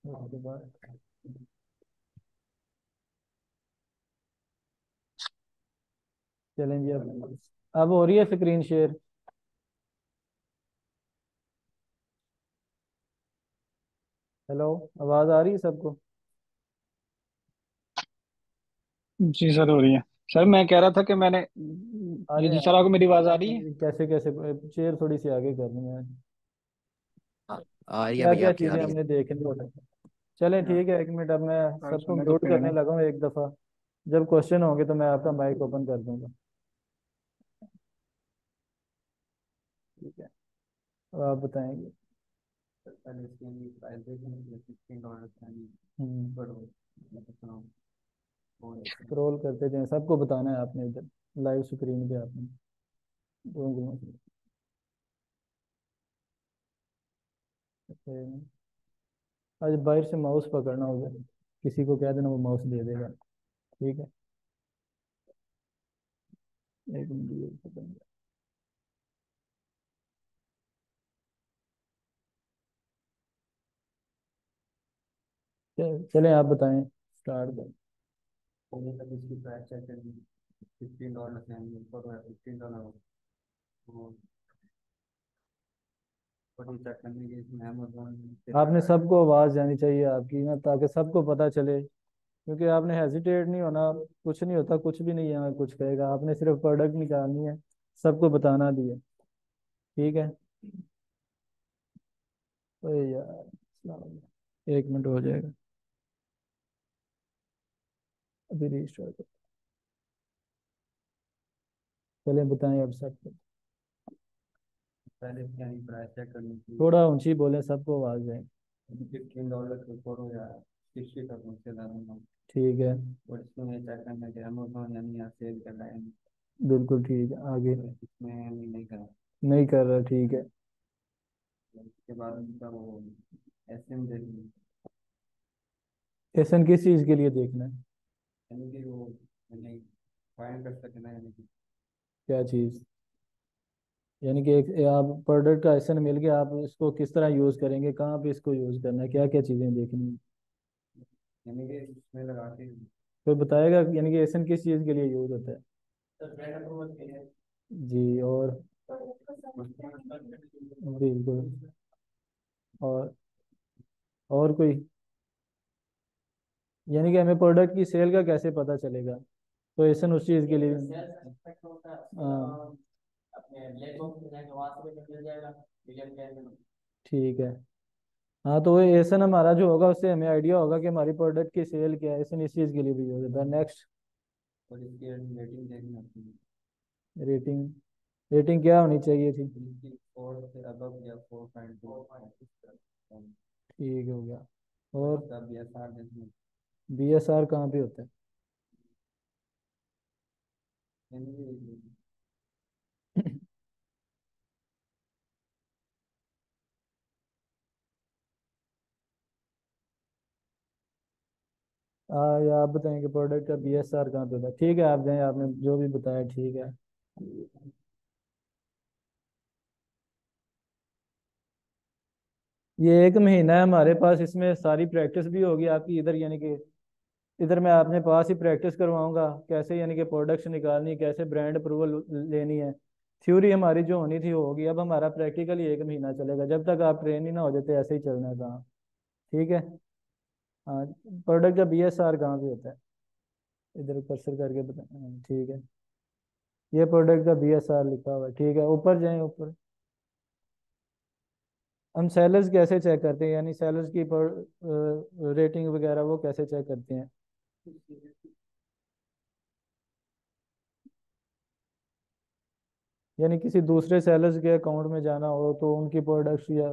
उसके बाद चलेंगे। अब हो रही है स्क्रीन शेयर। हेलो, आवाज आ रही है सबको? जी सर, हो रही है। सर मैं कह रहा था कि मैंने अरे जी यार, सर, आपको मेरी आवाज़ आ रही है? कैसे कैसे शेयर थोड़ी सी आगे करनी है। आ, आ रही है क्या भैया, क्या आपकी आ चीजें रही है। हमने देखनी होती। चलें हाँ, ठीक है, एक मिनट। अब मैं सर सबको सुने तो म्यूट फिर करने मैंने। लगा हूँ एक दफा। जब क्वेश्चन होंगे तो मैं आपका माइक ओपन कर दूंगा। ठीक है, अब आप बताएंगे। स्क्रॉल करते जाएं, सबको बताना है आपने इधर लाइव स्क्रीन पे आपने दो उंगलियों से। आज बाहर से माउस पकड़ना होगा, किसी को कह देना वो माउस दे देगा। ठीक है, एक मिनट ये पकड़ना। चलें आप बताएं, स्टार्ट करें। आपने सबको आवाज जानी चाहिए आपकी ना, ताकि सबको पता चले। क्योंकि आपने हेजिटेट नहीं होना। कुछ नहीं होता, कुछ भी नहीं है कुछ कहेगा, आपने सिर्फ प्रोडक्ट निकालनी है, सबको बताना भी है। ठीक है। ओए यार, एक मिनट हो जाएगा, अभी रिस्टार्ट। चलें बताएं अब सबको। थोड़ा ऊंची बोले, सबको आवाज जाए। ठीक है, बिल्कुल ठीक है, आगे। नहीं कर रहा, ठीक है। एसन किस चीज के लिए देखना है? क्या चीज? यानी कि एक आप प्रोडक्ट का एसन मिल गया, आप इसको किस तरह यूज करेंगे, कहाँ पे इसको यूज करना है, क्या क्या चीजें देखनी है? कोई बताएगा यानी कि एसन किस चीज के लिए यूज होता है? जी, और? बिल्कुल। और और कोई? यानी कि हमें प्रोडक्ट की सेल का कैसे पता चलेगा? तो एसन उस चीज के लिए। हाँ, ठीक है। हाँ, तो वो एसन हमारा जो होगा उससे हमें आइडिया होगा कि हमारी प्रोडक्ट की सेल क्या है। एसन इस चीज के लिए भी यूज होता है। नेक्स्ट। रेटिंग। रेटिंग क्या होनी चाहिए थी? ठीक हो गया। और BSR कहाँ पे होता है? या आप बताएंगे प्रोडक्ट का BSR कहाँ पे होता है? ठीक है, आप जाएं, आपने जो भी बताया ठीक है। ये एक महीना है हमारे पास, इसमें सारी प्रैक्टिस भी होगी आपकी इधर, यानी कि इधर मैं अपने पास ही प्रैक्टिस करवाऊंगा कैसे यानी कि प्रोडक्ट्स निकालनी है, कैसे ब्रांड अप्रूवल लेनी है। थ्योरी हमारी जो होनी थी वो होगी, अब हमारा प्रैक्टिकल ही एक महीना चलेगा, जब तक आप ट्रेन ही ना हो जाते ऐसे ही चलना है काम। ठीक है। हाँ, प्रोडक्ट का BSR कहाँ पे होता है? इधर कर्सर करके बता। हाँ, ठीक है। ये प्रोडक्ट का BSR लिखा हुआ है, ठीक है, ऊपर जाएं ऊपर। हम सेलर्स कैसे चेक करते हैं, यानी सेलर्स की रेटिंग वगैरह वो कैसे चेक करते हैं? यानी किसी दूसरे सेलर्स के अकाउंट में जाना हो तो उनकी प्रोडक्ट्स या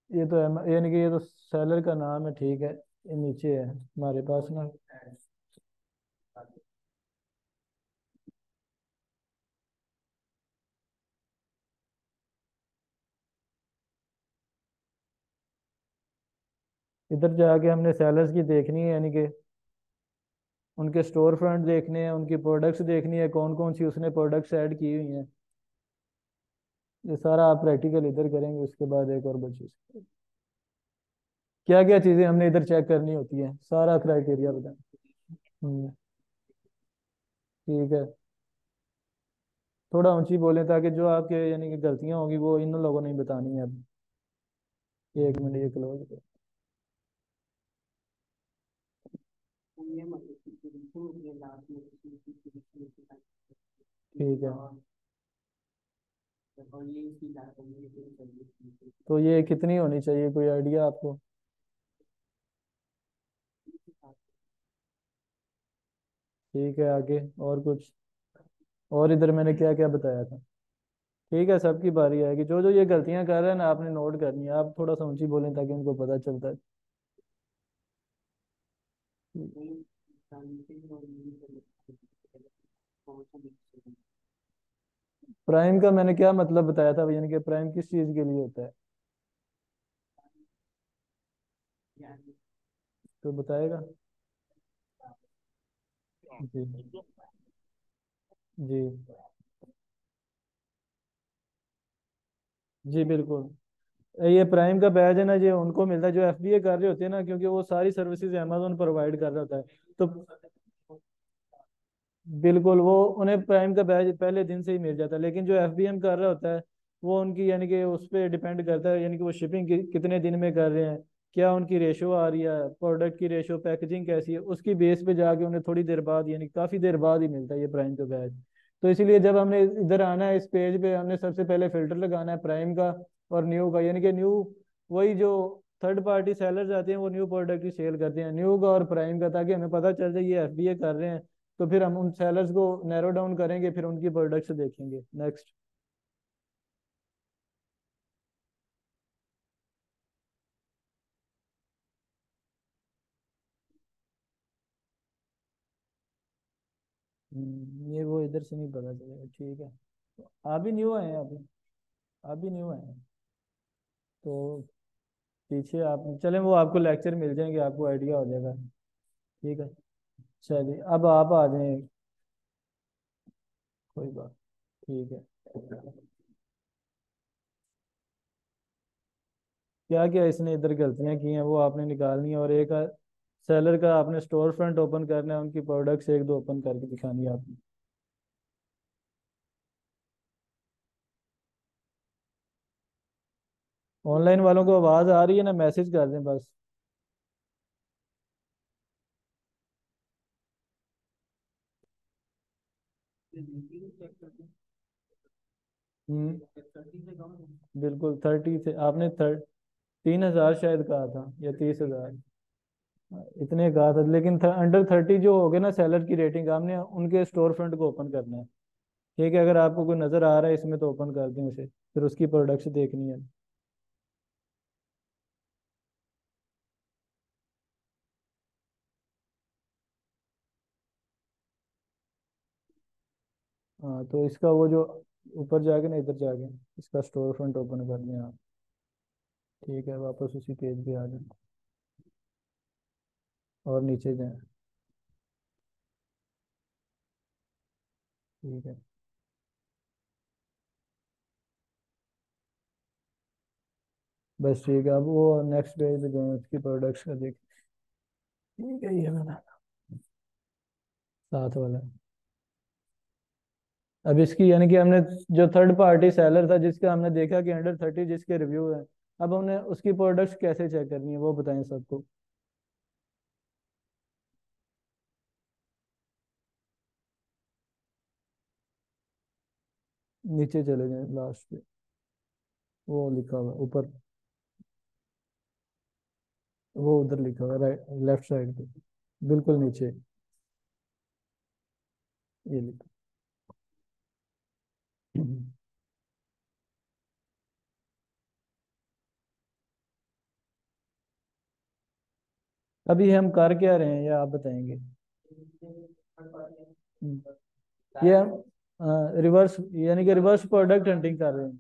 ये तो है, यानी कि ये तो सेलर का नाम है, ठीक है, ये नीचे है हमारे पास ना। इधर जाके हमने सेलर्स की देखनी है, यानी कि उनके स्टोर फ्रंट देखने हैं, उनकी प्रोडक्ट्स देखनी है, कौन कौन सी उसने प्रोडक्ट्स ऐड की हुई हैं। ये सारा आप प्रैक्टिकल इधर करेंगे, उसके बाद एक और बच्चे क्या क्या चीजें हमने इधर चेक करनी होती है, सारा क्राइटेरिया बताएं। हम्म, ठीक है। थोड़ा ऊंची बोलें ताकि जो आपके यानी कि गलतियां होंगी वो इन लोगों ने ही बतानी है अब। एक मिनट, ये क्लोज करो। ठीक है। तो ये कितनी होनी चाहिए, कोई आइडिया आपको? ठीक है, आगे और कुछ? और इधर मैंने क्या क्या बताया था? ठीक है, सबकी बारी आएगी। जो जो ये गलतियां कर रहे हैं ना, आपने नोट करनी है। आप थोड़ा सा ऊंची बोलें ताकि उनको पता चलता है। प्राइम का मैंने क्या मतलब बताया था, यानी कि प्राइम किस चीज के लिए होता है? तो बताएगा। जी। जी। जी बिल्कुल। ये प्राइम का बैज है ना, ये उनको मिलता है जो एफबीए कर रहे होते हैं ना, क्योंकि वो सारी सर्विसेज अमेजोन प्रोवाइड कर रहा होता है। तो बिल्कुल, वो उन्हें प्राइम का बैज पहले दिन से ही मिल जाता है। लेकिन जो एफबीएम कर रहा होता है, वो उनकी यानी कि उस पर डिपेंड करता है, यानी कि वो शिपिंग कितने दिन में कर रहे हैं, क्या उनकी रेशो आ रही है, प्रोडक्ट की रेशो, पैकेजिंग कैसी है, उसकी बेस पे जाके उन्हें थोड़ी देर बाद यानी काफ़ी देर बाद ही मिलता है ये प्राइम का बैच। तो इसीलिए जब हमने इधर आना है इस पेज पे, हमने सबसे पहले फिल्टर लगाना है प्राइम का और न्यू का, यानी कि न्यू वही जो थर्ड पार्टी सेलर्स आते हैं वो न्यू प्रोडक्ट की सेल करते हैं, न्यू का और प्राइम का, ताकि हमें पता चल जाए ये एफबीए कर रहे हैं। तो फिर हम उन सेलर्स को नैरो डाउन करेंगे, फिर उनकी प्रोडक्ट्स देखेंगे। नेक्स्ट। ये वो इधर से नहीं पता चलेगा, ठीक है। आप भी न्यू आए हैं अभी? आप भी न्यू आए हैं तो पीछे आप चलें, वो आपको लेक्चर मिल जाएंगे, आपको आइडिया हो जाएगा। ठीक है। चलिए अब आप आ जाएं। कोई बात। ठीक है। क्या क्या इसने इधर गलतियां की हैं वो आपने निकालनी है, और एक सेलर का आपने स्टोर फ्रंट ओपन करना है, उनकी प्रोडक्ट्स एक दो ओपन करके दिखानी है आपने। ऑनलाइन वालों को आवाज आ रही है ना, मैसेज कर दें बस। बिल्कुल 30 से आपने 3,000 शायद कहा था या 30,000, इतने कहा था। लेकिन अंडर 30 जो हो गए ना सेलर की रेटिंग, आपने उनके स्टोर फ्रंट को ओपन करना है। ठीक है, अगर आपको कोई नजर आ रहा है इसमें तो ओपन कर दें उसे, फिर उसकी प्रोडक्ट्स देखनी है। हाँ, तो इसका वो जो ऊपर जाके ना, इधर जाके इसका स्टोर फ्रंट ओपन कर लें आप। ठीक है, वापस उसी पेज पे आ जाए और नीचे जाए। ठीक है। बस ठीक है, अब वो नेक्स्ट पेज पे जाए, उसकी प्रोडक्ट्स का देख। ठीक है, ये वाला साथ वाला। अब इसकी यानी कि हमने जो थर्ड पार्टी सेलर था जिसका हमने देखा कि अंडर 30 जिसके रिव्यू है, अब हमने उसकी प्रोडक्ट्स कैसे चेक करनी है वो बताएं सबको। नीचे चले जाएं लास्ट पे, वो लिखा हुआ है ऊपर, वो उधर लिखा हुआ है राइट लेफ्ट साइड पे, बिल्कुल नीचे, ये लिखा। अभी हम कर क्या रहे हैं ये आप बताएंगे? ये रिवर्स यानी कि रिवर्स प्रोडक्ट हंटिंग कर रहे हैं।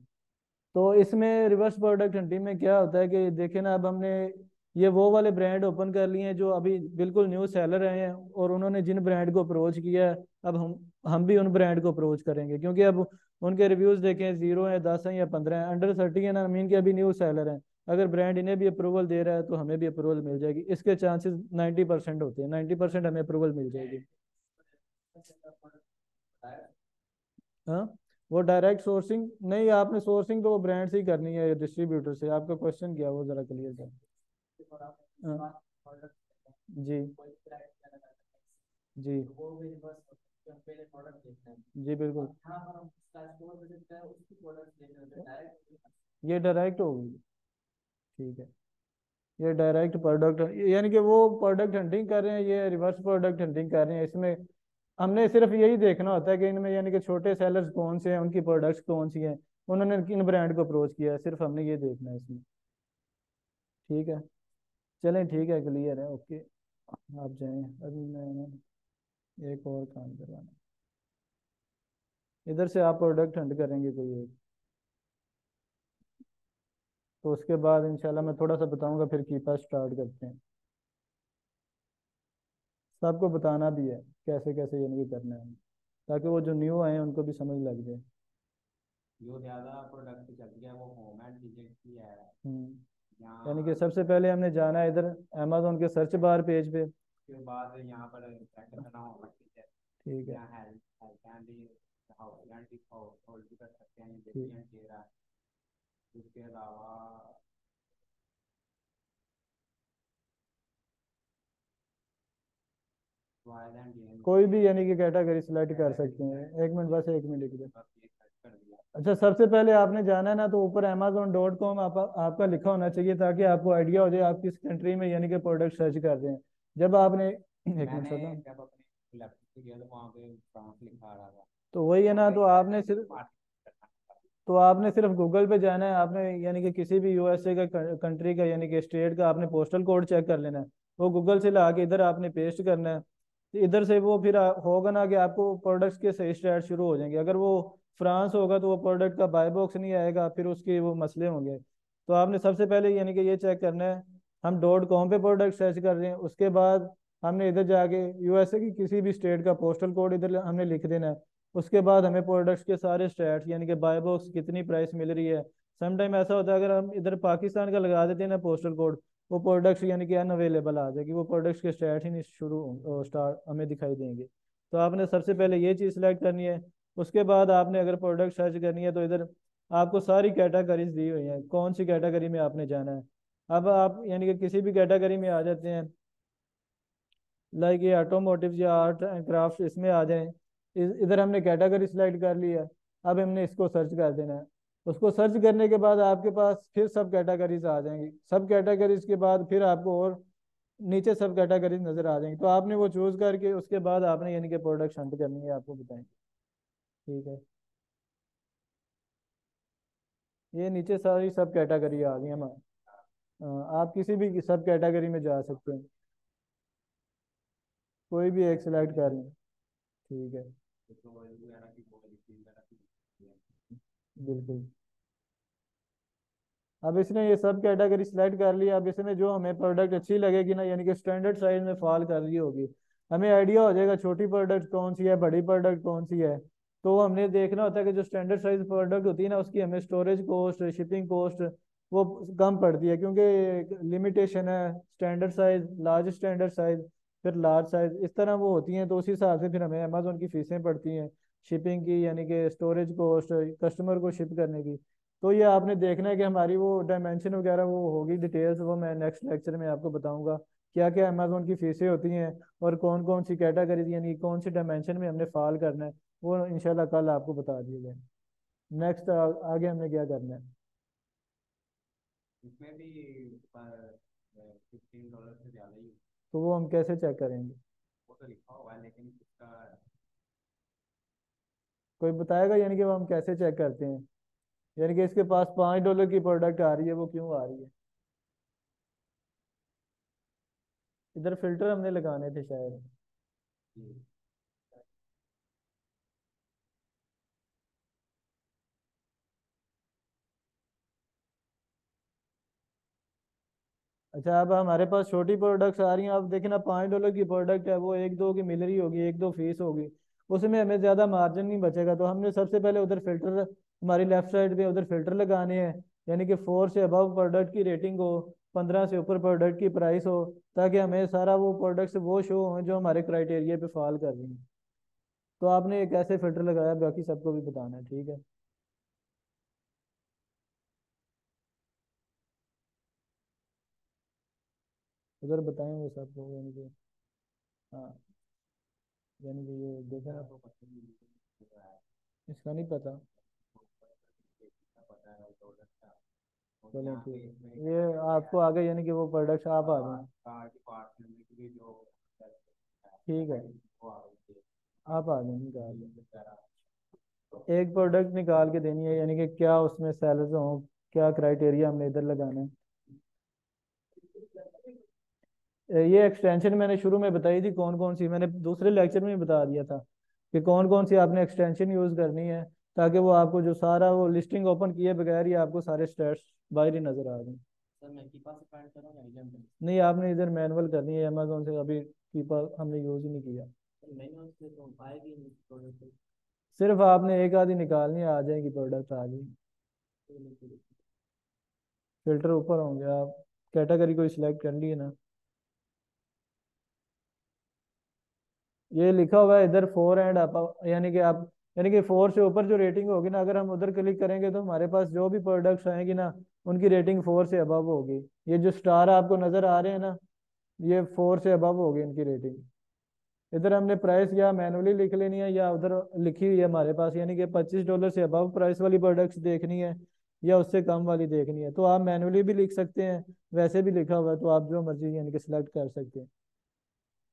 तो इसमें रिवर्स प्रोडक्ट हंटिंग में क्या होता है कि देखे ना, अब हमने ये वो वाले ब्रांड ओपन कर लिए हैं जो अभी बिल्कुल न्यू सेलर आए हैं, और उन्होंने जिन ब्रांड को अप्रोच किया है, अब हम भी उन ब्रांड को अप्रोच करेंगे, क्योंकि अब उनके रिव्यूज देखें, 0 है, 10 है या 15 है, अंडर 30 है ना, मीन के अभी न्यू सेलर हैं। अगर ब्रांड इन्हें भी अप्रूवल दे रहा है तो हमें भी अप्रूवल मिल जाएगी, इसके चांसेस 90% होते हैं, 90% हमें अप्रूवल मिल जाएगी। हाँ, वो डायरेक्ट सोर्सिंग नहीं, आपने सोर्सिंग तो वो ब्रांड से ही करनी है, डिस्ट्रीब्यूटर से। आपका क्वेश्चन क्या है, वो जरा क्लियर कर। हाँ, जी जी जी बिल्कुल। ये डायरेक्ट होगी। ठीक है। ये डायरेक्ट प्रोडक्ट, यानी कि वो प्रोडक्ट हंटिंग कर रहे हैं, ये रिवर्स प्रोडक्ट हंटिंग कर रहे हैं। इसमें हमने सिर्फ यही देखना होता है कि इनमें यानी कि छोटे सेलर्स कौन से हैं, उनकी प्रोडक्ट्स कौन सी हैं, उन्होंने किन ब्रांड को अप्रोच किया है, सिर्फ हमने ये देखना है इसमें। ठीक है। चलें ठीक है, क्लियर है, ओके। आप जाएं, अभी मैं एक और काम करवाना। इधर से आप प्रोडक्ट हंट करेंगे कोई एक, तो उसके बाद इंशाल्लाह मैं थोड़ा सा बताऊंगा, फिर कीपा स्टार्ट करते हैं। सबको बताना भी है कैसे कैसे यानी कि करना है, ताकि वो जो न्यू आए हैं उनको भी समझ लग जाए। जो ज्यादा प्रोडक्ट चल गया वो होम एंड डिजिट की है। यानी कि यहाँ सबसे पहले हमने जाना है इधर अमेजोन के सर्च बार पेज पे। के बाद यहाँ पर सेट करना होगा, ठीक है। ठीक है। यहाँ health health and house and hold भी कर सकते हैं, ये ठीक। देखिए दे रहा है। उसके अलावा रॉयल एंड गेम कोई भी यानी कि कैटेगरी सिलेक्ट कर सकते हैं, एक मिनट, बस एक मिनट लिख दे। बस ये सेट कर दिया। अच्छा, सबसे पहले आपने जाना है ना, तो ऊपर amazon.com आपका लिखा होना चाहिए, ताकि आपको आइडिया हो जाए आप किस कंट्री में यानी कि प्रोडक्ट सर्च कर रहे हैं। जब आपने एक मिनट मैंने सुनो। जब अपने लैपटॉप से गया तो वहाँ पे फ्रांस लिखा आ रहा था। तो वही है तो ना, वही तो मैंने आपने सिर्फ मार्केट करना था। तो आपने सिर्फ गूगल पे जाना है, आपने यानी कि किसी भी यूएसए का कंट्री का यानी कि स्टेट का आपने पोस्टल कोड चेक कर लेना है। वो गूगल से ला के इधर आपने पेस्ट करना है। तो इधर से वो फिर होगा ना कि आपको प्रोडक्ट्स के सही स्टार्ट शुरू हो जाएंगे। अगर वो फ्रांस होगा तो वो प्रोडक्ट का बाय बॉक्स नहीं आएगा, फिर उसके वो मसले होंगे। तो आपने सबसे पहले यानी कि ये चेक करना है, हम .com पे प्रोडक्ट सर्च कर रहे हैं, उसके बाद हमने इधर जाके यूएसए की किसी भी स्टेट का पोस्टल कोड इधर हमने लिख देना है। उसके बाद हमें प्रोडक्ट्स के सारे स्टैट्स यानी कि बाय बॉक्स कितनी प्राइस मिल रही है। समटाइम ऐसा होता है, अगर हम इधर पाकिस्तान का लगा देते हैं ना पोस्टल कोड, वो प्रोडक्ट्स यानी कि अनअवेलेबल आ जाएगी, वो प्रोडक्ट्स के स्टैट्स ही नहीं शुरू स्टार्ट हमें दिखाई देंगे। तो आपने सबसे पहले ये चीज़ सेलेक्ट करनी है। उसके बाद आपने अगर प्रोडक्ट सर्च करनी है तो इधर आपको सारी कैटेगरीज दी हुई हैं, कौन सी कैटेगरी में आपने जाना है। अब आप यानी कि किसी भी कैटेगरी में आ जाते हैं, लाइक ये ऑटोमोटिव या आर्ट एंड क्राफ्ट, इसमें आ जाएं। इधर हमने कैटेगरी सिलेक्ट कर लिया। अब हमने इसको सर्च कर देना है। उसको सर्च करने के बाद आपके पास फिर सब कैटेगरीज आ जाएंगी, सब कैटेगरीज के बाद फिर आपको और नीचे सब कैटेगरीज नजर आ जाएंगी, तो आपने वो चूज करके उसके बाद आपने यानी कि प्रोडक्ट हंट करनी है, आपको बताएंगे। ठीक है। ये नीचे सारी सब कैटेगरी आ गई हमारे। आप किसी भी सब कैटेगरी में जा सकते हैं, कोई भी एक सिलेक्ट कर लें। ठीक है। तो वगैरह की पॉलिसी वगैरह की बिल्कुल। अब इसने ये सब कैटेगरी सिलेक्ट कर लिया, अब इसमें जो हमें प्रोडक्ट अच्छी लगेगी ना, यानी कि स्टैंडर्ड साइज में फॉल कर रही होगी, हमें आइडिया हो जाएगा छोटी प्रोडक्ट कौन सी है, बड़ी प्रोडक्ट कौन सी है। तो हमने देखना होता है कि जो स्टैंडर्ड साइज प्रोडक्ट होती है ना, उसकी हमें स्टोरेज कॉस्ट, शिपिंग कॉस्ट वो कम पड़ती है, क्योंकि लिमिटेशन है standard size, large standard size, फिर लार्ज साइज, इस तरह वो होती हैं। तो उस हिसाब से फिर हमें अमेजोन की फीसें पड़ती हैं, शिपिंग की यानी कि स्टोरेज कॉस्ट, कस्टमर को शिप करने की। तो ये आपने देखना है कि हमारी वो डायमेंशन वगैरह वो होगी डिटेल्स, वो मैं नेक्स्ट लेक्चर में आपको बताऊंगा क्या क्या अमेजोन की फीसें होती हैं, और कौन कौन सी कैटेगरी यानी कौन सी डायमेंशन में हमने फॉल करना है, वो इंशाल्लाह कल आपको बता दिया जाए। नेक्स्ट आगे हमने क्या करना है। इसमें भी $15 से ज़्यादा ही तो वो हम कैसे चेक करेंगे, वो तो लिखा हुआ है, लेकिन इसका कोई बताएगा यानी कि वो हम कैसे चेक करते हैं, यानी कि इसके पास $5 की प्रोडक्ट आ रही है, वो क्यों आ रही है। इधर फिल्टर हमने लगाने थे शायद। अच्छा, अब हमारे पास छोटी प्रोडक्ट्स आ रही हैं, अब देखना $5 की प्रोडक्ट है, वो एक दो की मिल रही होगी, एक दो फीस होगी। उसमें हमें ज़्यादा मार्जिन नहीं बचेगा। तो हमने सबसे पहले उधर फिल्टर, हमारी लेफ्ट साइड पे उधर फिल्टर लगाने हैं, यानी कि 4 से अबव प्रोडक्ट की रेटिंग हो, 15 से ऊपर प्रोडक्ट की प्राइस हो, ताकि हमें सारा वो प्रोडक्ट्स वो शो हो जो हमारे क्राइटेरिया पे फॉल कर रही हैं। तो आपने एक ऐसे फिल्टर लगाया, बाकी सबको भी बताना है, ठीक है। उधर बताएं वो सबको, यानी कि हाँ, यानी कि ये देखें ना, तो पता नहीं होता है, इसका नहीं पता। पता है प्रोडक्ट का। और चलें यहाँ पे ठीक इसमें है, क्या ये कहते हैं, आपको आगे यानी कि वो प्रोडक्ट्स आप आ जाएं। कार डिपार्टमेंट में भी जो ठीक है, वो आ रही थी। आप आ जाएं, निकाल लें। एक प्रोडक्ट निकाल के देनी है, यानी कि क्या उसमें सेल्स हो, क्या क्राइटेरिया हमने इधर लगाना है। ये एक्सटेंशन मैंने शुरू में बताई थी कौन कौन सी, मैंने दूसरे लेक्चर में भी बता दिया था कि कौन कौन सी आपने एक्सटेंशन यूज़ करनी है, ताकि वो आपको जो सारा वो लिस्टिंग ओपन किए बगैर ही आपको सारे स्टेट्स बाहर ही नज़र आ जाएं। सर मैं कीपा से फाइंड करूँ या एग्जाम्पल? नहीं, आपने इधर मैनुअल करनी है, अमेजोन से अभी कीपा हमने यूज़ ही नहीं किया। सर मैंने उससे तो पाएगी नहीं प्रोडक्ट। सिर्फ आपने एक आधी निकालनी है, आ जाएगी, प्रोडक्ट आ जाएगी। फिल्टर ऊपर होंगे, आप कैटेगरी को सिलेक्ट कर लिए ना। ये लिखा हुआ है इधर 4 एंड अप, यानी कि आप, यानी कि 4 से ऊपर जो रेटिंग होगी ना, अगर हम उधर क्लिक करेंगे तो हमारे पास जो भी प्रोडक्ट्स आएंगी ना, उनकी रेटिंग 4 से अबव होगी। ये जो स्टार आपको नजर आ रहे हैं ना, ये 4 से अबव होगी इनकी रेटिंग। इधर हमने प्राइस या मैनुअली लिख लेनी है, या उधर लिखी हुई है हमारे पास, यानी कि $25 से अबव प्राइस वाली प्रोडक्ट्स देखनी है, या उससे कम वाली देखनी है। तो आप मैनुअली भी लिख सकते हैं, वैसे भी लिखा हुआ है, तो आप जो मर्जी यानी कि सिलेक्ट कर सकते हैं।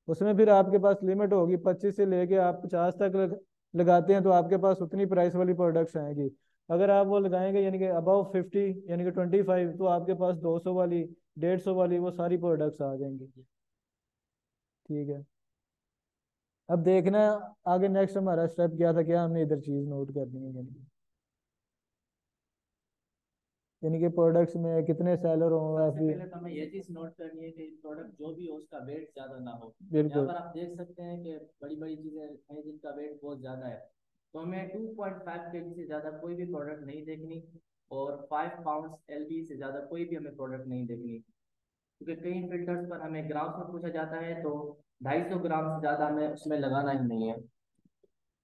उसमें फिर आपके पास लिमिट होगी, 25 से लेके आप 50 तक लगाते हैं तो आपके पास उतनी प्राइस वाली प्रोडक्ट्स आएंगी। अगर आप वो लगाएंगे यानी कि अबव 50, यानी कि 25, तो आपके पास 200 वाली, 150 वाली वो सारी प्रोडक्ट्स आ जाएंगी। ठीक है, अब देखना है आगे नेक्स्ट हमारा स्टेप क्या था, क्या हमने इधर चीज नोट करनी है, यानी कि प्रोडक्ट्स में कितने सेलर हों सबसे ऐसी। पहले तो हमें ये चीज नोट करनी है कि प्रोडक्ट जो भी हो उसका वेट ज्यादा ना हो। यहाँ बिल्कुल। पर आप देख सकते हैं कि बड़ी बड़ी चीजें हैं जिनका वेट बहुत ज्यादा है। तो हमें 2.5 kg से ज्यादा कोई भी प्रोडक्ट नहीं देखनी, और 5 पाउंड LB से ज्यादा कोई भी हमें प्रोडक्ट नहीं देखनी, क्योंकि कई फिल्टर्स पर हमें ग्राम में पूछा जाता है, तो 250 ग्राम से ज्यादा हमें उसमें लगाना ही नहीं है।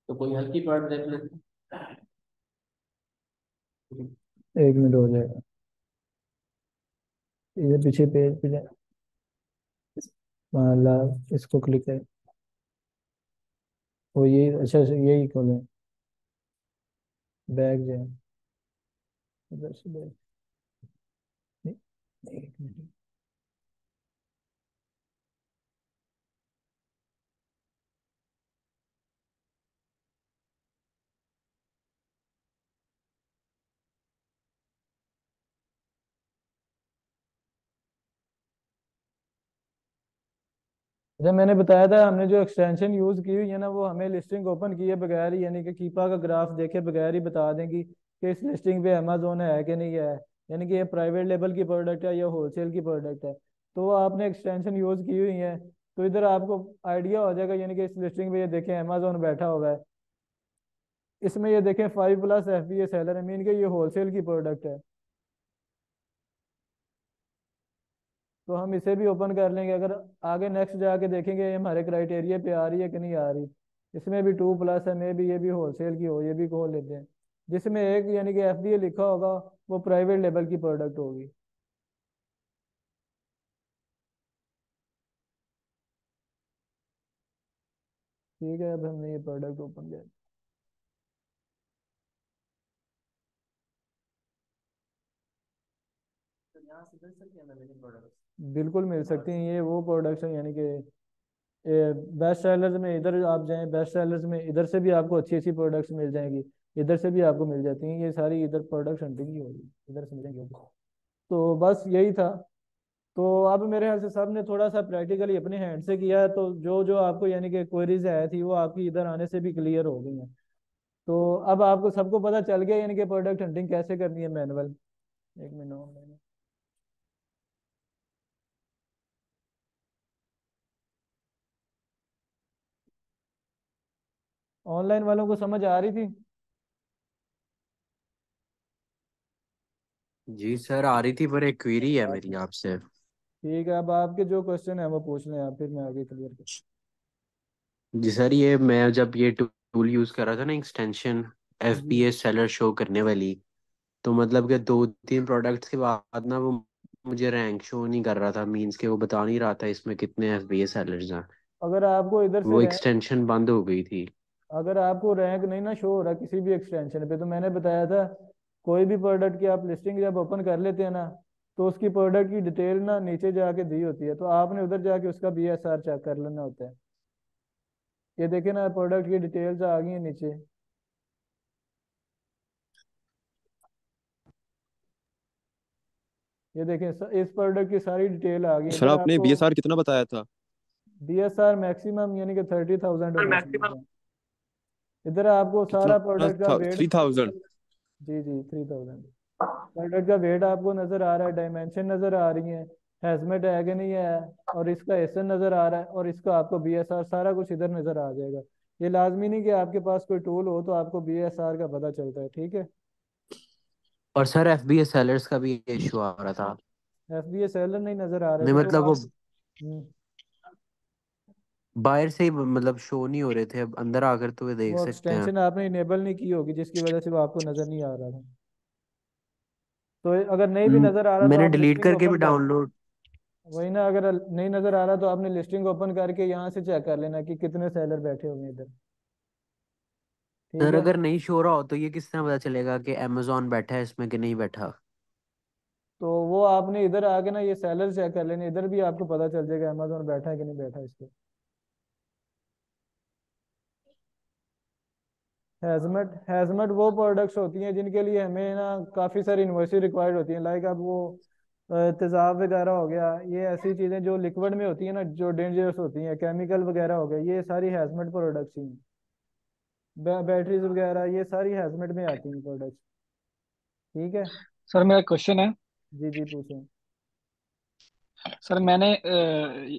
तो कोई हल्की प्रोडक्ट देख लेते एक मिनट हो जाएगा, इधर पीछे पेज पे इसको क्लिक करें, वो ये अच्छा अच्छा यही खोलें, बैग जो है इधर से बैग, नहीं, एक मिनट। जब मैंने बताया था हमने जो एक्सटेंशन यूज की हुई है ना, वो हमें लिस्टिंग ओपन किए बगैर ही, यानी कि कीपा का ग्राफ देखे बगैर ही बता देंगी कि इस लिस्टिंग पे अमेजोन है कि नहीं है, यानी कि ये प्राइवेट लेवल की प्रोडक्ट है या होलसेल की प्रोडक्ट है। तो आपने एक्सटेंशन यूज की हुई है, तो इधर आपको आइडिया हो जाएगा, यानी कि इस लिस्टिंग पे ये देखें अमेजोन बैठा हुआ है, इसमें ये देखें 5+ FBA सेलर है, मीन के ये होलसेल की प्रोडक्ट है। तो हम इसे भी ओपन कर लेंगे, अगर आगे नेक्स्ट जाके देखेंगे ये हमारे क्राइटेरिया पे आ रही है कि नहीं आ रही। इसमें भी 2+ है, मे भी ये भी होलसेल की हो, ये भी खोल लेते हैं। जिसमें एक यानी कि FBA लिखा होगा, वो प्राइवेट लेवल की प्रोडक्ट होगी। ठीक है, अब हमने ये प्रोडक्ट ओपन किया। तो यहाँ से देख सकते हैं हमें प्रोडक्ट। बिल्कुल मिल सकती हैं, ये वो प्रोडक्ट्स हैं, यानी कि बेस्ट सेलर्स में इधर आप जाएं, बेस्ट सेलर्स में इधर से भी आपको अच्छी अच्छी प्रोडक्ट्स मिल जाएंगी, इधर से भी आपको मिल जाती हैं, ये सारी इधर प्रोडक्ट हंटिंग ही होगी, इधर से मिलेंगे। तो बस यही था। तो अब मेरे ख्याल से सब ने थोड़ा सा प्रैक्टिकली अपने हैंड से किया है, तो जो जो आपको यानी कि क्वेरीज आई थी वो आपकी इधर आने से भी क्लियर हो गई हैं। तो अब आपको सबको पता चल गया यानी कि प्रोडक्ट हंटिंग कैसे करनी है मैनुअल। एक मिनट ऑनलाइन, ऑनलाइन वालों को समझ आ रही थी? जी सर आ रही थी, पर एक क्वेरी है मेरी आपसे। ठीक है, अब आपके जो क्वेश्चन है वो पूछ लें आप, फिर मैं आगे क्लियर कर। जी सर, ये मैं जब ये टूल यूज कर रहा था ना, एक्सटेंशन एफ जी। बी ए सेलर शो करने वाली, तो मतलब कि 2-3 प्रोडक्ट्स के बाद ना वो मुझे रैंक शो नहीं कर रहा था, मींस के वो बता नहीं रहा था इसमें कितने एफ बी ए सेलर्स हैं। अगर आपको इधर से वो एक्सटेंशन बंद हो गई थी। अगर आपको रैंक नहीं ना शो हो रहा किसी भी एक्सटेंशन पे, तो मैंने बताया था कोई भी प्रोडक्ट की आप लिस्टिंग जब ओपन कर लेते हैं ना, तो उसकी प्रोडक्ट की डिटेल ना नीचे जाके दी होती है, तो आपने उधर जाके उसका BSR चेक कर लेना होता है। ये देखे ना, प्रोडक्ट की डिटेल्स आ गई हैं नीचे। ये देखें, इस प्रोडक्ट की सारी डिटेल आ गई है सर इधर आपने आपको। बीएसआर कितना बताया था? BSR मैक्सिमम यानी कि 30,000 होना मैक्सिमम चाहिए। इधर आपको सारा कितना प्रोडक्ट का था? वेट। 3000? जी जी, 3,000। प्रोडक्ट का वेट आपको नजर आ रहा है, डायमेंशन नजर आ रही है, हैजमेट है कि नहीं है, और इसका एसन नजर आ रहा है, और इसका आपको BSR सारा कुछ इधर नजर आ जाएगा। ये लाजमी नहीं कि आपके पास कोई टूल हो तो आपको BSR का पता चलता है, ठीक है। और सर एफ बी ए सेलर्स का भी इशू आ रहा था। FBA सेलर नहीं नजर आ रहे नहीं थे तो मतलब वो आप। हम्म, बाहर से ही मतलब शो नहीं हो रहे थे, अब अंदर आकर तो वे देख वो सकते हैं। एक्सटेंशन आपने इनेबल नहीं की होगी जिसकी वजह से वो आपको नजर नहीं आ रहा था। तो अगर नहीं भी नजर आ रहा तो मैंने आप डिलीट लिस्टिंग करके भी ओपन कर। डाउनलोड। वही ना, अगर नहीं नजर आ रहा तो आपने लिस्टिंग ओपन करके यहाँ से चेक कर लेना कि कितने सेलर बैठे हुए हैं इधर। ठीक सर है। अगर नहीं शो रहा हो तो ये किस तरह पता चलेगा कि अमेजोन बैठा है इसमें कि नहीं बैठा? तो वो आपने इधर आके ना ये सेलर चेक कर लेने, इधर भी आपको पता चल जाएगा अमेजोन बैठा है कि नहीं बैठा इस पे। हैजमेट हैजमेट वो प्रोडक्ट्स होती हैं जिनके लिए हमें ना काफ़ी सारी इन्वॉइसेस रिक्वायर्ड होती हैं, लाइक अब वो तेज़ाब वगैरह हो गया, ये ऐसी चीज़ें जो लिक्विड में होती हैं ना, जो डेंजरस होती हैं, केमिकल वगैरह हो गया, ये सारी हैजमेट प्रोडक्ट्स ही हैं। बैटरीज वगैरह ये सारी हैजमेट में आती हैं प्रोडक्ट्स। ठीक है। सर मेरा क्वेश्चन है। जी जी, पूछें। सर मैंने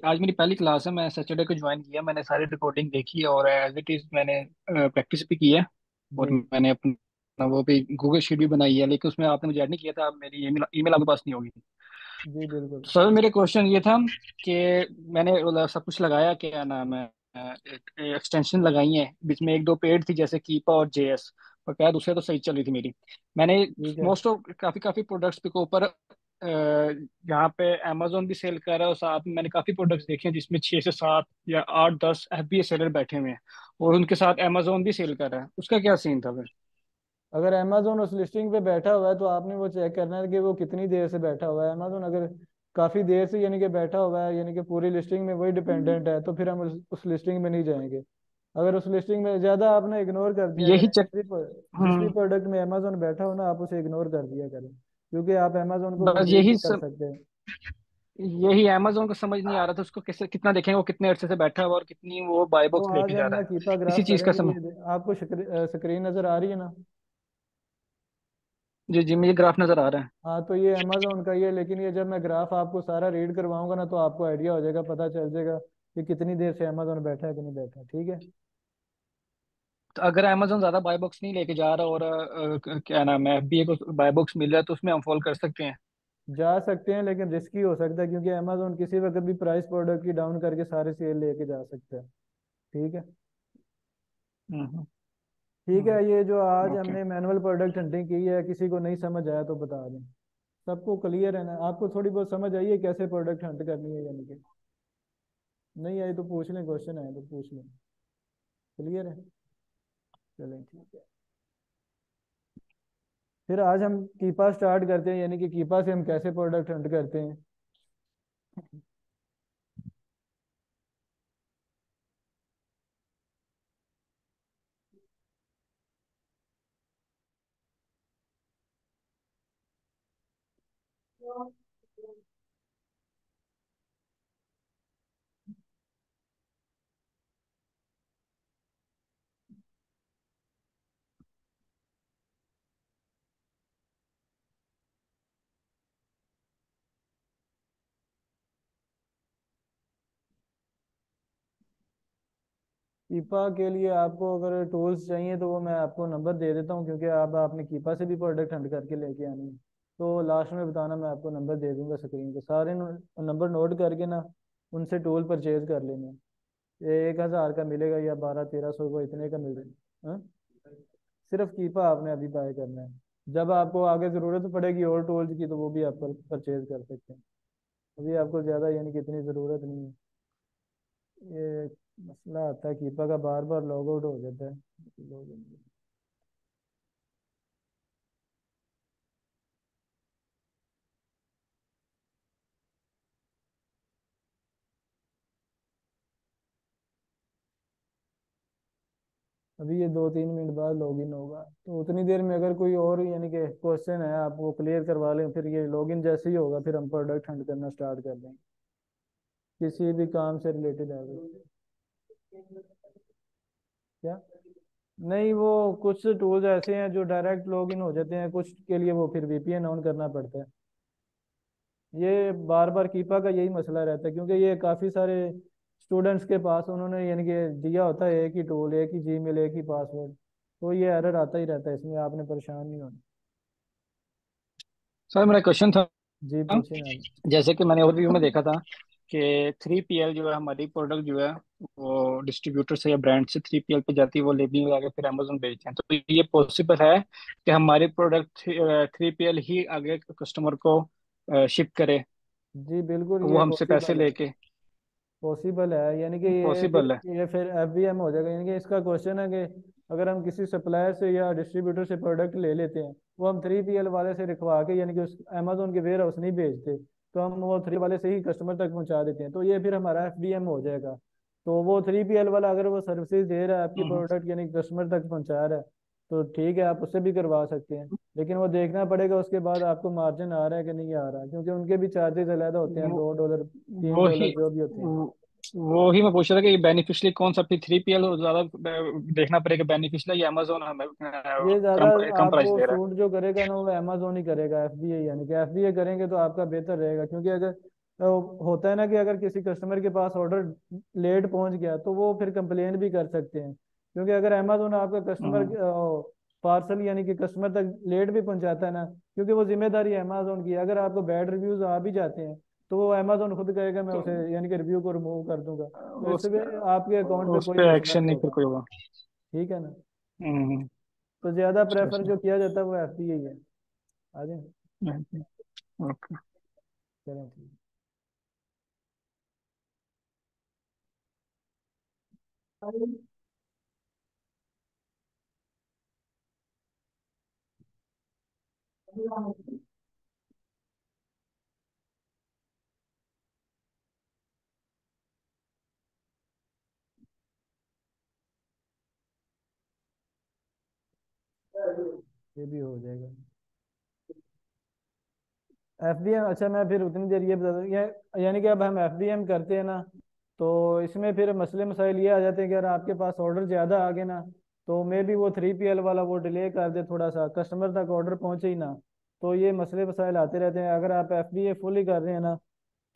आज मेरी पहली क्लास है, मैं सैटरडे को ज्वाइन किया, मैंने सारी रिकॉर्डिंग देखी और एज इट इज मैंने प्रैक्टिस भी की है। और जी मैंने अपना वो भी गूगल शीट भी बनाई है, लेकिन उसमें आपने मुझे ऐड नहीं किया था, मेरी ईमेल ईमेल आपके पास नहीं होगी। जी बिल्कुल। सर मेरे क्वेश्चन ये था कि मैंने सब कुछ लगाया, क्या नाम है, एक्सटेंशन लगाई है, बीच में एक दो पेड थी जैसे कीपा और JS, और क्या दूसरे तो सही चल रही थी मेरी। मैंने ठीक है। मोस्ट ऑफ काफ़ी काफ़ी प्रोडक्ट्स के ऊपर यहाँ पे अमेजोन भी सेल कर रहा है, और साथ में मैंने काफ़ी प्रोडक्ट्स देखे हैं जिसमें 6 से 7 या 8-10 FBA सेलर बैठे हुए हैं, और उनके साथ अमेजोन भी सेल कर रहा है, उसका क्या सीन था फिर? अगर अमेजोन उस लिस्टिंग पे बैठा हुआ है तो आपने वो चेक करना है कि वो कितनी देर से बैठा हुआ है। अमेजोन अगर काफ़ी देर से यानी कि बैठा हुआ है, यानी कि पूरी लिस्टिंग में वही डिपेंडेंट है, तो फिर हम उस लिस्टिंग में नहीं जाएंगे। अगर उस लिस्टिंग में ज़्यादा आपने इग्नोर कर दिया यही करें, चेक। जिस भी हम्म। प्रोडक्ट में अमेजोन बैठा हो ना, आप उसे इग्नोर कर दिया करें, क्योंकि आप अमेजोन को बस कंप्लीट यही नहीं कर सकते। यही अमेजोन को समझ नहीं आ रहा था, उसको कैसे कितना देखेंगे, वो कितने अरसे से बैठा हुआ और कितनी वो बाय तो बॉक्स आज लेके जा हम रहा ना है, कीपा इसी ग्राफ चीज का करेंगे, समझ। आपको स्क्रीन नज़र आ रही है ना? जी जी, मुझे ग्राफ नजर आ रहा है। हाँ, तो ये अमेजोन का ही है, लेकिन ये जब मैं ग्राफ आपको सारा रीड करवाऊंगा ना, तो आपको आइडिया हो जाएगा, पता चल जाएगा कि कितनी देर से अमेजोन बैठा है कि नहीं बैठा, ठीक है। तो अगर अमेजोन ज्यादा बाय बॉक्स नहीं लेके जा रहा और क्या नाम है, FBA को बाय बॉक्स मिल रहा है, तो उसमें हम फॉल कर सकते हैं। जा सकते हैं, लेकिन रिस्की हो सकता है, क्योंकि अमेजोन किसी वक्त भी प्राइस प्रोडक्ट की डाउन करके सारे सेल लेके जा सकता है। ठीक है। हम्म। ठीक है, ये जो आज ओके। हमने मैनुअल प्रोडक्ट हंटिंग की है, किसी को नहीं समझ आया तो बता दें। सबको क्लियर है ना? आपको थोड़ी बहुत समझ आई है कैसे प्रोडक्ट हंट करनी है, यानी कि नहीं आई तो पूछ लें, क्वेश्चन आए तो पूछ लें। क्लियर है? चलें, ठीक है। फिर आज हम कीपा स्टार्ट करते हैं, यानी कि कीपा से हम कैसे प्रोडक्ट हंट करते हैं। कीपा के लिए आपको अगर टूल्स चाहिए तो वो मैं आपको नंबर दे देता हूँ, क्योंकि आप आपने कीपा से भी प्रोडक्ट हंट करके लेके आनी है। तो लास्ट में बताना, मैं आपको नंबर दे दूंगा स्क्रीन पे, सारे नंबर नोट करके ना उनसे टूल परचेज कर लेना। ये 1,000 का मिलेगा या 1200-1300 को, इतने का मिल रहा है। हाँ? सिर्फ कीपा आपने अभी बाय करना है। जब आपको आगे ज़रूरत पड़ेगी और टूल्स की तो वो भी आप परचेज कर सकते हैं। अभी आपको ज़्यादा यानी कि इतनी ज़रूरत नहीं है। ये मसला आता है कीपा का, बार बार लॉग आउट हो जाता है। अभी ये 2-3 मिनट बाद लॉगिन होगा, तो उतनी देर में अगर कोई और यानी कि क्वेश्चन है आप वो क्लियर करवा लें, फिर ये लॉगिन जैसे ही होगा फिर हम प्रोडक्ट हंट करना स्टार्ट कर देंगे, किसी भी काम से रिलेटेड है वो। क्या? नहीं, वो कुछ टूल्स ऐसे हैं जो डायरेक्ट लॉगिन हो जाते हैं, कुछ के लिए वो फिर वीपीएन ऑन करना पड़ता है। ये बार बार कीपा का यही मसला रहता है, क्योंकि ये काफ़ी सारे स्टूडेंट्स के पास उन्होंने यानी कि दिया होता है एक ही टूल, एक ही जीमेल, एक ही पासवर्ड, तो ये एरर आता ही रहता है, इसमें आपने परेशान नहीं होना। सर मेरा क्वेश्चन था, जी पूछे आप। जैसे कि मैंने ओवरव्यू में देखा था कि 3PL जो है हमारी प्रोडक्ट जो है वो डिस्ट्रीब्यूटर से या ब्रांड से 3PL पे जाती है, वो लेबलिंग लगा के फिर अमेजोन बेचते हैं। तो ये पॉसिबल है कि हमारी प्रोडक्ट 3PL ही आगे कस्टमर को शिप करे, जी बिल्कुल, वो ये हमसे पैसे पॉसिबल है। लेके? पॉसिबल है, यानी कि पॉसिबल है। ये फिर एफबीएम हो जाएगा। यानी कि इसका क्वेश्चन है कि अगर हम किसी सप्लायर से या डिस्ट्रीब्यूटर से प्रोडक्ट ले लेते हैं, वो हम 3PL वाले से लिखवा के यानी कि उस अमेजोन के वेयर हाउस नहीं भेजते, तो हम वो 3 वाले से ही कस्टमर तक पहुंचा देते हैं, तो ये फिर हमारा एफबीएम हो जाएगा। तो वो 3PL वाला अगर वो सर्विसेज दे रहा है आपकी हम्म। प्रोडक्ट यानी कस्टमर तक पहुंचा रहा है, तो ठीक है, आप उससे भी करवा सकते हैं। लेकिन वो देखना पड़ेगा उसके बाद आपको मार्जिन आ रहा है कि नहीं आ रहा है, क्योंकि उनके भी चार्जेस अलग होते हैं, वो $2, तीन वो डॉलर ही जो भी होते हैं। वो ही मैं पूछ रहा था कि बेनिफिशियली कौन सा, फिर 3PL हो ज्यादा देखना पड़ेगा बेनिफिशियल, या अमेजोन हमें ये ज्यादा कम कम प्राइस आपको दे रहा है? सूट जो करेगा ना वो अमेजोन ही करेगा, एफबीए, यानी कि एफबीए करेंगे तो आपका बेहतर रहेगा, क्योंकि अगर होता है ना कि अगर किसी कस्टमर के पास ऑर्डर लेट पहुंच गया तो वो फिर कंप्लेन भी कर सकते हैं, क्योंकि अगर अमेजोन आपका कस्टमर हम्म। पार्सल यानी कि कस्टमर तक लेट भी पहुंचाता है ना, क्योंकि वो जिम्मेदारी अमेजोन की है, अगर आपको बैड रिव्यूज आ भी जाते हैं तो वो अमेजोन खुद कहेगा मैं तो उसे यानी कि रिव्यू को रिमूव कर दूंगा, तो उस इससे आपके अकाउंट पे उस कोई पे मसला एक्शन नहीं नहीं फिर होगा। कोई होगा? ठीक है ना? हम्म। तो ज्यादा अच्छा प्रेफर अच्छा। जो किया जाता है वो एफबीए ही है। आ जाए। ओके। चलें ठीक। ये भी हो जाएगा। एफबीएम, अच्छा मैं फिर उतनी देर ये बता दूं, यानी कि अब हम एफबीएम करते हैं ना, तो इसमें फिर मसले मसाइल ये आ जाते हैं कि अगर आपके पास ऑर्डर ज़्यादा आ गए ना, तो मे भी वो 3PL वाला वो डिले कर दे, थोड़ा सा कस्टमर तक ऑर्डर पहुंचे ही ना, तो ये मसले मसाइल आते रहते हैं। अगर आप एफबीए फुल ही कर रहे हैं ना,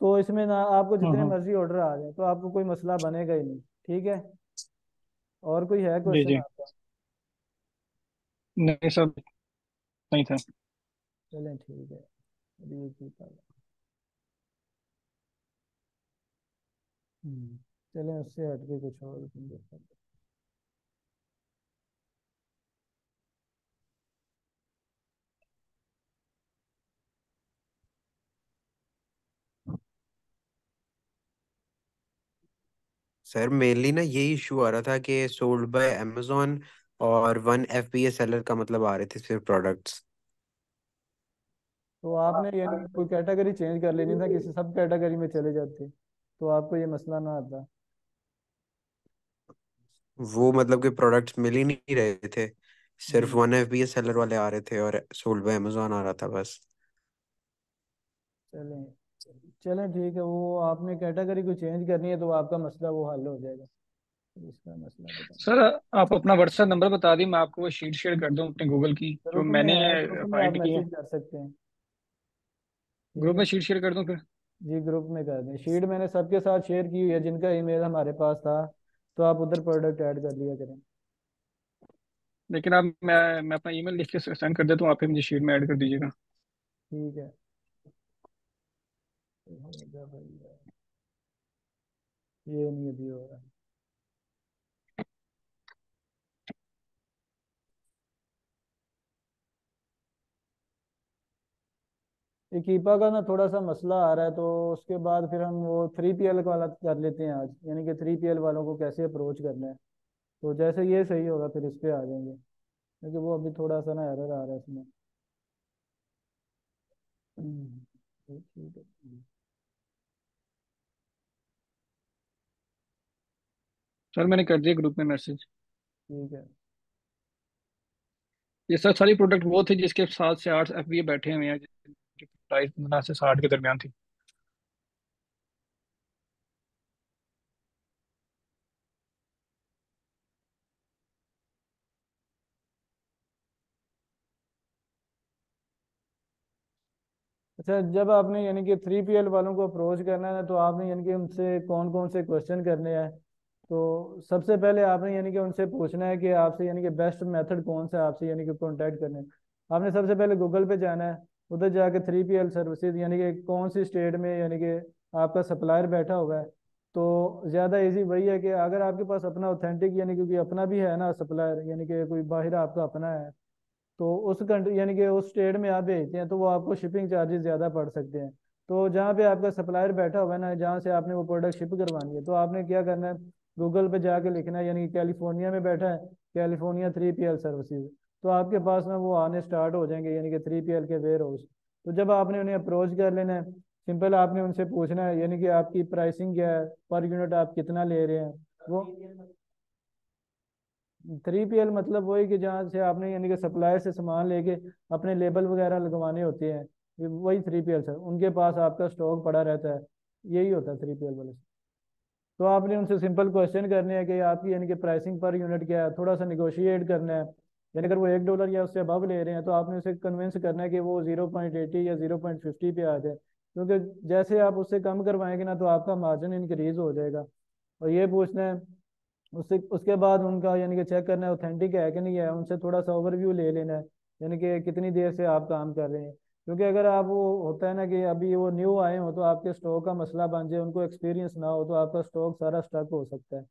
तो इसमें ना आपको जितने हम्म। मर्जी ऑर्डर आ जाए तो आपको कोई मसला बनेगा ही नहीं। ठीक है? और कोई है जी क्वेश्चन जी। आपका? नहीं सब नहीं था। चलें ठीक है। अभी ये की था। चलें उससे हट के कुछ और देखते हैं। सर मेनली ना यही इशू आ रहा था कि सोल्ड बाय अमेजोन और 1 FBA सेलर का मतलब आ रहे थे सिर्फ प्रोडक्ट्स। तो आपने यानी कि कोई कैटेगरी चेंज कर लेनी था, किसी सब कैटेगरी में चले जाते तो आपको ये मसला ना आता। वो मतलब कि प्रोडक्ट्स मिल ही नहीं रहे थे, सिर्फ हम्म, 1 FBA सेलर वाले आ रहे थे और सोल्ड बाय अमेजोन आ रहा था बस। चलें। चलें ठीक है, वो आपने कैटेगरी को चेंज करनी है तो आपका मसला वो हल हो जाएगा। इसका मसला बता। सर आप अपना व्हाट्सएप नंबर बता दी, मैं आपको वो शीट शेयर कर दूं अपने गूगल की जो ग्रुप में मैंने है, ग्रुप में आप फाइंड की है। मैसेज कर सकते हैं। ठीक ग्रुप है? में शीट शेयर कर दूं फिर? जी ग्रुप में कर दें, शीट मैंने सबके साथ शेयर की हुई है जिनका ईमेल हमारे पास था, तो आप उधर प्रोडक्ट ऐड कर लिया करें। लेकिन आप मैं अपना ईमेल लिख के सेंड कर देता हूँ, आप ही मुझे शीट में ऐड कर दीजिएगा। ठीक है। हो जा भाई यार, ये नहीं अभी हो रहा। ये कीपा का ना थोड़ा सा मसला आ रहा है, तो उसके बाद फिर हम वो 3PL वाला कर लेते हैं आज, यानी कि 3PL वालों को कैसे अप्रोच करना है। तो जैसे ये सही होगा फिर इस पे आ जाएंगे, क्योंकि वो अभी थोड़ा सा ना एरर आ रहा है इसमें। ठीक है। सर मैंने कर दिया ग्रुप में मैसेज। ठीक है। ये सर सारी प्रोडक्ट वो थे जिसके 7 से 8 बैठे हुए हैं, जिनकी प्राइस 15 से 60 के दरमियान थी। अच्छा, जब आपने यानी कि 3PL वालों को अप्रोच करना है ना, तो आपने यानी कि उनसे कौन कौन से क्वेश्चन करने हैं। तो सबसे पहले आपने यानी कि उनसे पूछना है कि आपसे यानी कि बेस्ट मेथड कौन सा है आपसे यानी कि कांटेक्ट करने। आपने सबसे पहले गूगल पे जाना है, उधर जाके 3PL सर्विसेज यानी कि कौन सी स्टेट में यानी कि आपका सप्लायर बैठा हुआ है। तो ज़्यादा इजी वही है कि अगर आपके पास अपना ऑथेंटिक यानी क्योंकि अपना भी है ना सप्लायर, यानी कि कोई बाहर आपका अपना है, तो उस कंट्री यानी कि उस स्टेट में आप भेजते हैं तो वो आपको शिपिंग चार्जेस ज़्यादा पड़ सकते हैं। तो जहाँ पे आपका सप्लायर बैठा हुआ है ना, जहाँ से आपने वो प्रोडक्ट शिप करवानी है, तो आपने क्या करना है, गूगल पे जाके लिखना है यानी कि कैलिफोर्निया में बैठा है, कैलिफोर्निया 3PL सर्विसेज। तो आपके पास ना वो आने स्टार्ट हो जाएंगे यानी कि 3PL के वेयर हाउस। तो जब आपने उन्हें अप्रोच कर लेना है, सिंपल आपने उनसे पूछना है यानी कि आपकी प्राइसिंग क्या है, पर यूनिट आप कितना ले रहे हैं। वो 3PL मतलब वही कि जहाँ से आपने यानी कि सप्लायर से सामान लेके अपने लेबल वगैरह लगवाने होते हैं, ये वही 3PL सर, उनके पास आपका स्टॉक पड़ा रहता है, यही होता है 3PL वाले से। तो आपने उनसे सिंपल क्वेश्चन करने हैं कि आपकी यानी कि प्राइसिंग पर यूनिट क्या है, थोड़ा सा निगोशिएट करना है। यानी अगर वो $1 या उससे अबव ले रहे हैं, तो आपने उसे कन्विंस करना है कि वो 0.80 या 0.50 पे आ जाए, क्योंकि जैसे आप उससे कम करवाएंगे ना, तो आपका मार्जिन इंक्रीज हो जाएगा। और ये पूछना है उससे, उसके बाद उनका यानी कि चेक करना है ऑथेंटिक है कि नहीं है, उनसे थोड़ा सा ओवरव्यू ले लेना है, यानी कि कितनी देर से आप काम कर रहे हैं। क्योंकि अगर आप वो होता है ना कि अभी वो न्यू आए हो, तो आपके स्टॉक का मसला बन जाए, उनको एक्सपीरियंस ना हो, तो आपका स्टॉक सारा स्टक हो सकता है।